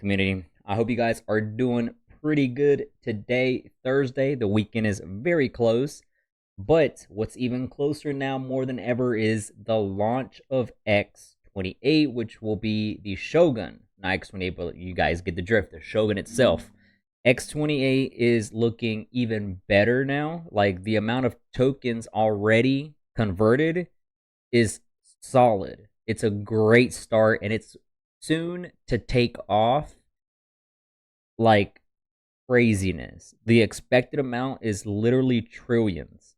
community? I hope you guys are doing pretty good today, Thursday. The weekend is very close, but what's even closer now more than ever is the launch of X28, which will be the Shogun. Not X28, but you guys get the drift, the Shogun itself. X28 is looking even better now. Like, the amount of tokens already converted is solid. It's a great start, and it's soon to take off like craziness. The expected amount is literally trillions.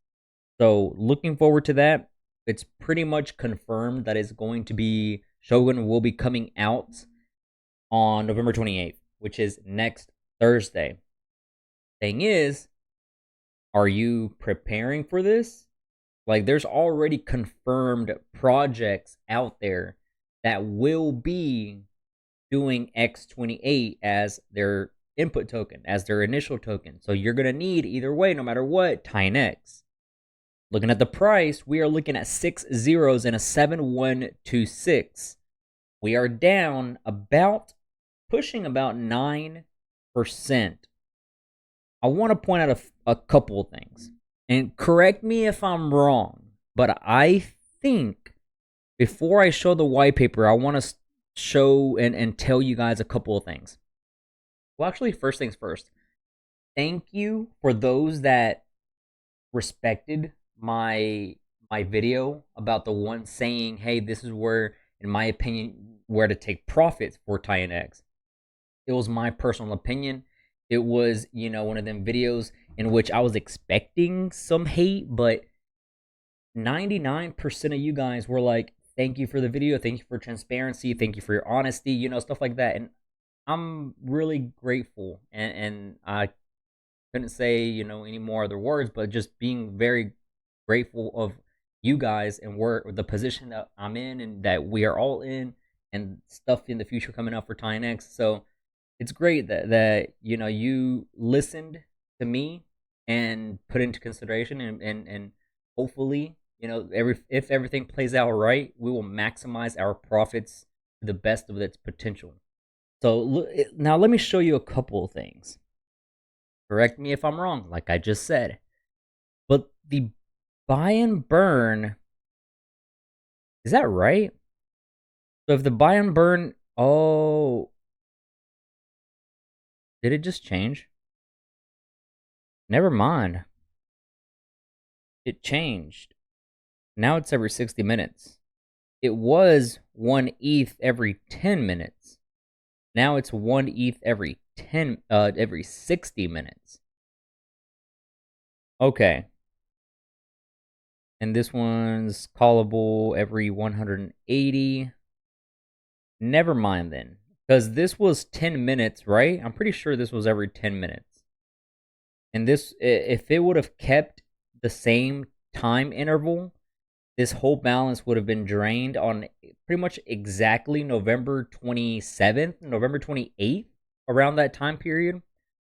So looking forward to that. It's pretty much confirmed that it's going to be, Shogun will be coming out on November 28th, which is next Thursday. Thing is, are you preparing for this? Like, there's already confirmed projects out there that will be doing X28 as their input token, as their initial token. So you're going to need, either way, no matter what, Titanx. Looking at the price, we are looking at 6 zeros and a 7126. We are down about, pushing about 9%. I want to point out a couple of things. And correct me if I'm wrong, but I think before I show the white paper, I want to show and tell you guys a couple of things. Well, actually, first things first. Thank you for those that respected my video about the one saying, hey, this is where, in my opinion, where to take profits for Titanx. It was my personal opinion. It was, one of them videos in which I was expecting some hate, but 99% of you guys were like, thank you for the video, thank you for transparency, thank you for your honesty, stuff like that. And I'm really grateful. And I couldn't say, any more other words, but just being very grateful of you guys and where the position that I'm in and that we are all in, and stuff in the future coming up for Titanx. So it's great that you listened to me and put into consideration, and hopefully, if everything plays out right, we will maximize our profits to the best of its potential. So now let me show you a couple of things. Correct me if I'm wrong, like I just said. But the buy and burn, is that right? So if the buy and burn, oh, did it just change? Never mind. It changed. Now it's every 60 minutes. It was 1 ETH every 10 minutes. Now it's 1 ETH every 60 minutes. Okay. And this one's callable every 180. Never mind then. Because this was 10 minutes, right? I'm pretty sure this was every 10 minutes. And this, if it would have kept the same time interval, this whole balance would have been drained on pretty much exactly November 27th, November 28th, around that time period.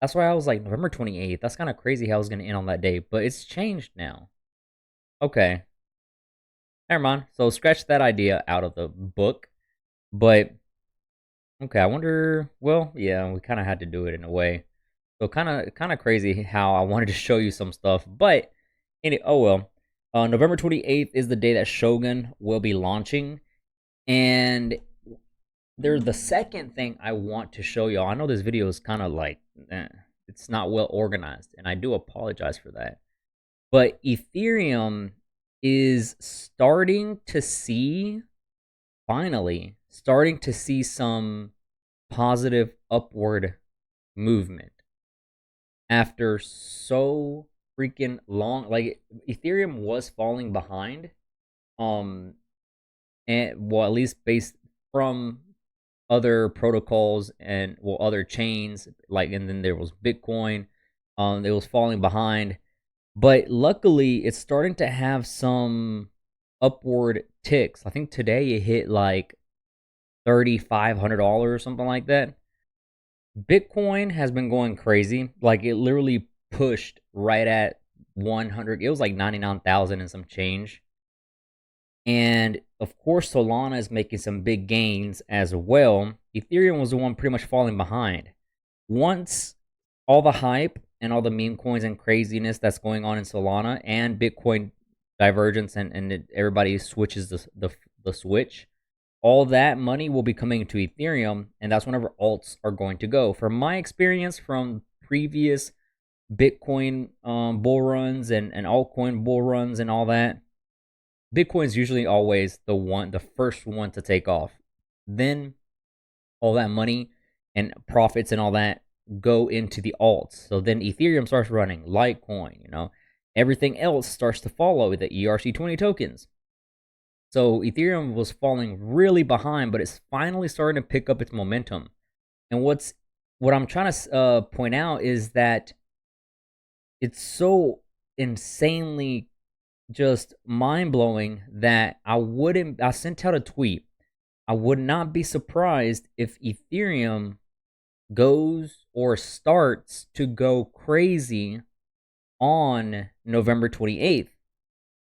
That's why I was like, November 28th. That's kind of crazy how I was going to end on that day. But it's changed now. Okay. Never mind. So scratch that idea out of the book. But, okay, I wonder, well, yeah, we kind of had to do it in a way. So kind of crazy how I wanted to show you some stuff, but oh well. November 28th is the day that Shogun will be launching, and there's the second thing I want to show y'all. I know this video is kind of like, it's not well organized, and I do apologize for that. But Ethereum is finally starting to see some positive upward movement. After so freaking long, like, Ethereum was falling behind, and well, at least based from other protocols and other chains, like, and then there was Bitcoin, it was falling behind, but luckily it's starting to have some upward ticks. I think today it hit like $3,500 or something like that. Bitcoin has been going crazy. Like, it literally pushed right at 100. It was like 99,000 and some change. And of course, Solana is making some big gains as well. Ethereum was the one pretty much falling behind. Once all the hype and all the meme coins and craziness that's going on in Solana and Bitcoin divergence and everybody switches the switch, all that money will be coming to Ethereum, and that's whenever alts are going to go. From my experience from previous Bitcoin bull runs and altcoin bull runs and all that, Bitcoin's usually always the first one to take off. Then all that money and profits and all that go into the alts. So then Ethereum starts running, Litecoin, everything else starts to follow the ERC20 tokens. So Ethereum was falling really behind, but it's finally starting to pick up its momentum. And what I'm trying to point out is that it's so insanely just mind-blowing that I sent out a tweet. I would not be surprised if Ethereum goes or starts to go crazy on November 28th,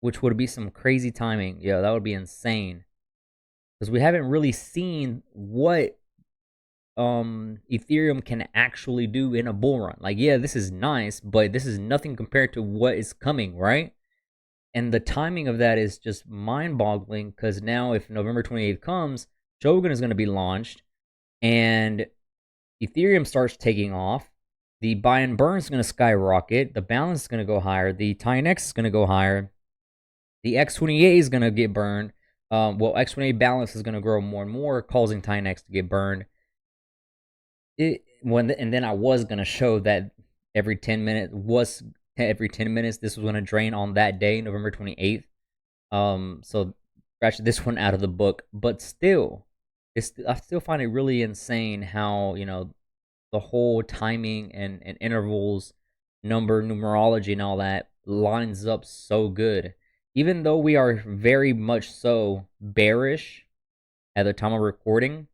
which would be some crazy timing. Yeah, that would be insane. Because we haven't really seen what Ethereum can actually do in a bull run. Like, yeah, this is nice, but this is nothing compared to what is coming, right? And the timing of that is just mind-boggling, because now if November 28th comes, Shogun is going to be launched, and Ethereum starts taking off. The buy and burn is going to skyrocket. The balance is going to go higher. The Titanx is going to go higher. The X28 is going to get burned. X28 balance is going to grow more and more, causing Titanx to get burned. And then I was going to show that every 10 minutes this was going to drain on that day, November 28th. So scratch this one out of the book, but still, I still find it really insane how, the whole timing and intervals, numerology and all that lines up so good. Even though we are very much so bearish at the time of recording,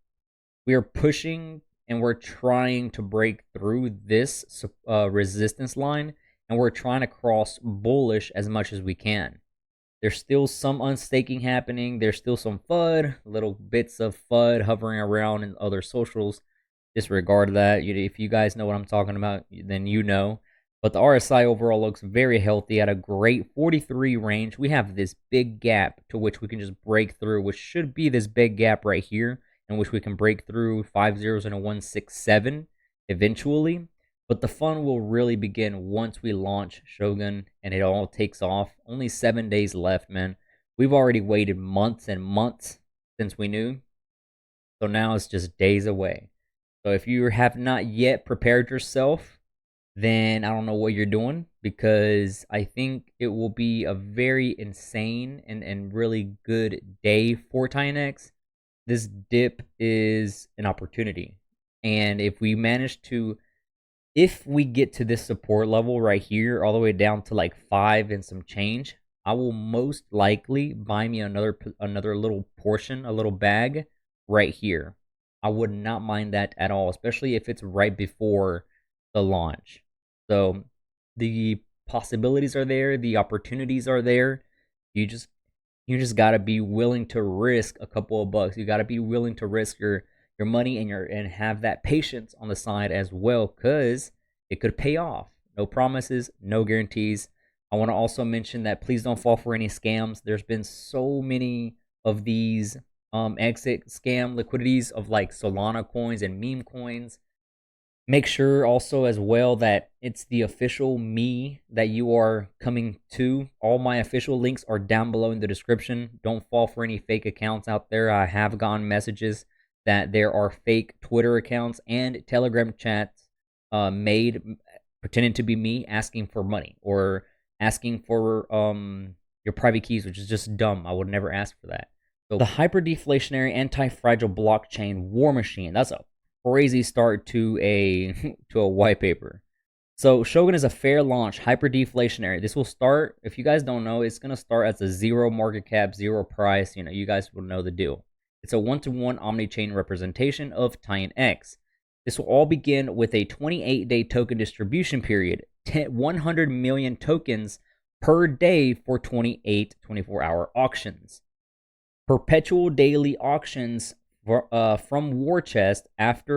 we are pushing and we're trying to break through this resistance line, and we're trying to cross bullish as much as we can. There's still some unstaking happening. There's still some FUD, little bits of FUD hovering around in other socials. Disregard that. If you guys know what I'm talking about, then you know. But the RSI overall looks very healthy at a great 43 range. We have this big gap to which we can just break through, which should be this big gap right here, in which we can break through 5 zeros and a 167 eventually. But the fun will really begin once we launch Shogun and it all takes off. Only 7 days left, man. We've already waited months and months since we knew. So now it's just days away. So if you have not yet prepared yourself, then I don't know what you're doing, because I think it will be a very insane and really good day for Titanx. This dip is an opportunity. And if we get to this support level right here, all the way down to like 5 and some change, I will most likely buy me another little portion, a little bag right here. I would not mind that at all, especially if it's right before the launch. So the possibilities are there, the opportunities are there. You just gotta be willing to risk a couple of bucks. You gotta be willing to risk your money and have that patience on the side as well, because it could pay off. No promises, no guarantees. I want to also mention that please don't fall for any scams. There's been so many of these exit scam liquidities of like Solana coins and meme coins. Make sure also as well that it's the official me that you are coming to. All my official links are down below in the description. Don't fall for any fake accounts out there. I have gotten messages that there are fake Twitter accounts and Telegram chats made pretending to be me, asking for money or asking for your private keys, which is just dumb. I would never ask for that. So the hyper-deflationary anti-fragile blockchain war machine. That's a crazy start to a white paper. So Shogun is a fair launch, hyper-deflationary. This will start, if you guys don't know, it's going to start as a 0 market cap, 0 price. You guys will know the deal. It's a one-to-one omni-chain representation of Titanx. This will all begin with a 28-day token distribution period, 100 million tokens per day for 28 24-hour auctions. perpetual daily auctions from war chest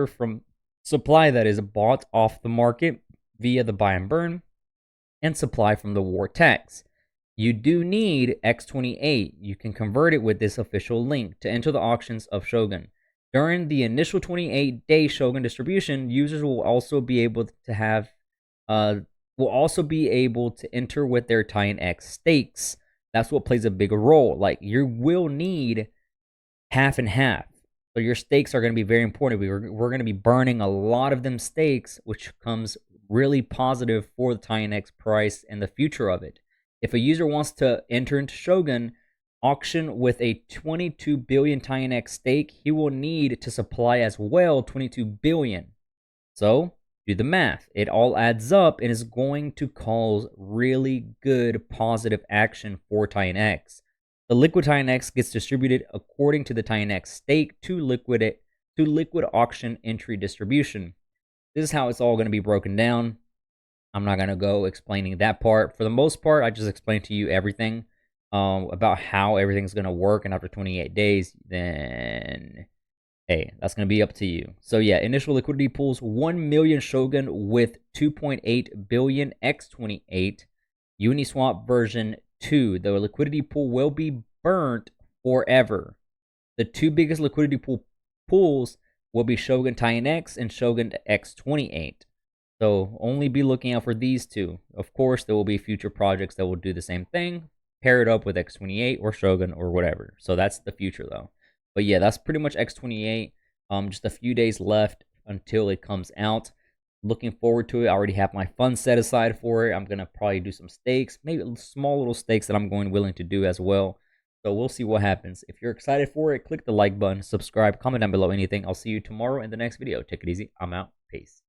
from supply that is bought off the market via the buy and burn and supply from the war tax. You do need X28. You can convert it with this official link to enter the auctions of Shogun. During the initial 28-day Shogun distribution, users will also be able to enter with their Titanx stakes. That's what plays a big role. Like, you will need half and half. So your stakes are going to be very important. We're going to be burning a lot of them stakes, which comes really positive for the Titanx price and the future of it. If a user wants to enter into Shogun auction with a 22 billion Titanx stake, he will need to supply as well 22 billion. So do the math. It all adds up and is going to cause really good positive action for Titanx. The liquid Titanx gets distributed according to the Titanx stake to liquid auction entry distribution. This is how it's all going to be broken down. I'm not going to go explaining that part. For the most part, I just explained to you everything about how everything's going to work. And after 28 days, then, hey, that's going to be up to you. So yeah, initial liquidity pools, 1 million Shogun with 2.8 billion X28. Uniswap version 2. The liquidity pool will be burnt forever. The two biggest liquidity pools will be Shogun Titanx and Shogun X28. So only be looking out for these two. Of course, there will be future projects that will do the same thing, pair it up with X28 or Shogun or whatever. So that's the future though. But yeah, that's pretty much X28. Just a few days left until it comes out. Looking forward to it. I already have my funds set aside for it. I'm going to probably do some stakes, maybe small little stakes that I'm willing to do as well. So we'll see what happens. If you're excited for it, click the like button, subscribe, comment down below anything. I'll see you tomorrow in the next video. Take it easy. I'm out. Peace.